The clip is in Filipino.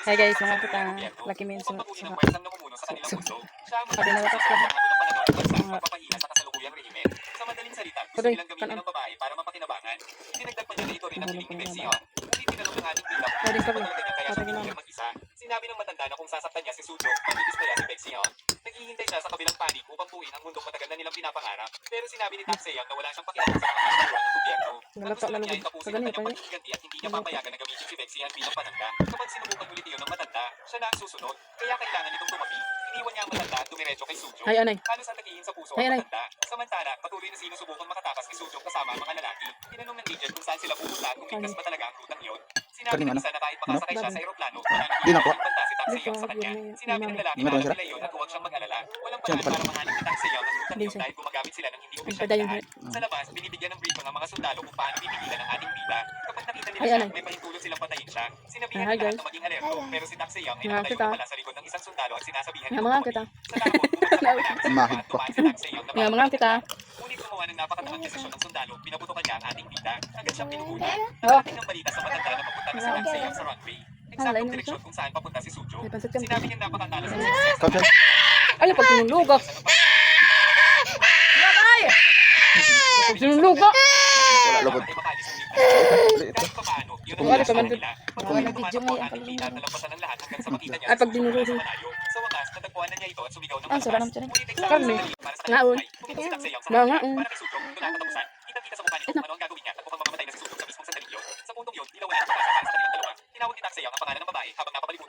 Hi guys, mga kita. Lucky men sa pati na wakas lang. Mga Sa madaling salita, gusto Tuloy, nilang gamitin ng babae para mapakinabangan. Dinagdag pa niya rito rin ang Nahulog piling ni ko na Vexion. Ngunit tinanong ng ating bilang Pwede kung ka ano ba? talaga niya kaya siya Pati piniling na. mag-isa. Sinabi ng matanda na kung sasaktan niya si Sujo, magkikismaya si Vexion. Naghihintay siya sa kabilang panig upang buuin ang mundong matagal na nilang pinapangarap. Pero sinabi ni Taxeon na wala siyang pakialam sa mga kasunduan ng gobyerno. Ang Nalata gusto lang niya lalugod. ay tapusin Kagani ang pa kanyang ni. paghihiganti at hindi niya papayagan na gamitin si Vexion bilang pananda. Kapag sinubukan ulit iyon ng matanda, siya na ang susunod. Kaya kailangan nitong tumabi. Iniwan niya ang matanda at dumiretso kay Sujo. Hi anay. Halos atakihin sa puso Hi ang anay. matanda. Samantala, patuloy na sinusubukang makatakas kay Sujo kasama ang mga lalaki. Tinanong ng agent kung saan sila pupunta at kung ligtas ba talaga ang rutang iyon. Sinabi ng isa na kahit makasakay siya sa eroplano, Di na po. mananatiling banta si Taxeon sa kanya. Sinabi ng lalaki na alam nila iyon at huwag siyang mag-alala. Walang paraan para mahanap ni Taxeon ang rutang iyon dahil gumagamit sila ng hindi opisyal na daan. Sa labas, binibigyan ng briefing ang mga sundalo kung paano pipigilan ang ating bida. Kapag nakita nila siya, may pahintulot silang patayin siya. Sinabihan ng lahat na maging alerto, pero si Taxeon ay nakatayo na pala sa likod ng isang sundalo at sinasabihan nito tumabi. Sa takot, pumunta sa Mahit po. tumaan si Taxeon na Nga mga kita. Ngunit gumawa ng napakataang desisyon ng sundalo, pinaputukan niya ang ating bida. Agad siyang pinugutan. Oh. Nakarating ng balita sa matanda na papunta na si Taxeon sa runway. Eksaktong lain direksyon kung saan papunta si Sujo. May pansit ka. Sinabi niyang napakatalas ng Kapsel. Ay, pag sinulog ako. Pag sinulog ako. Wala lubod. Kahit pa paano, yun ang Wala nasa pa man kanila. Patuloy na tumatakbo ang ating bida at nalampasan ng lahat hanggang sa makita niya Ay, pag si Sujo dinurog. sa malayo. Sa wakas, natagpuan na niya ito at sumigaw ng Ah, sarap malakas. naman siya. Ngunit eksaktong Karne. sandali para sa kanyang Naon. buhay. Pumunta si Taxeon sa Nga, kanya nga. para kay Sujo, ito na ang katapusan. Kitang-kita sa mukha nito kung ano ang gagawin niya at mukhang mamamatay na si Sujo sa mismong sandaling yun. Sa puntong yun, tila wala nang pag-asa para sa kanilang dalawa. Tinawag ni Taxeon ang pangalan ng babae habang napapalibutan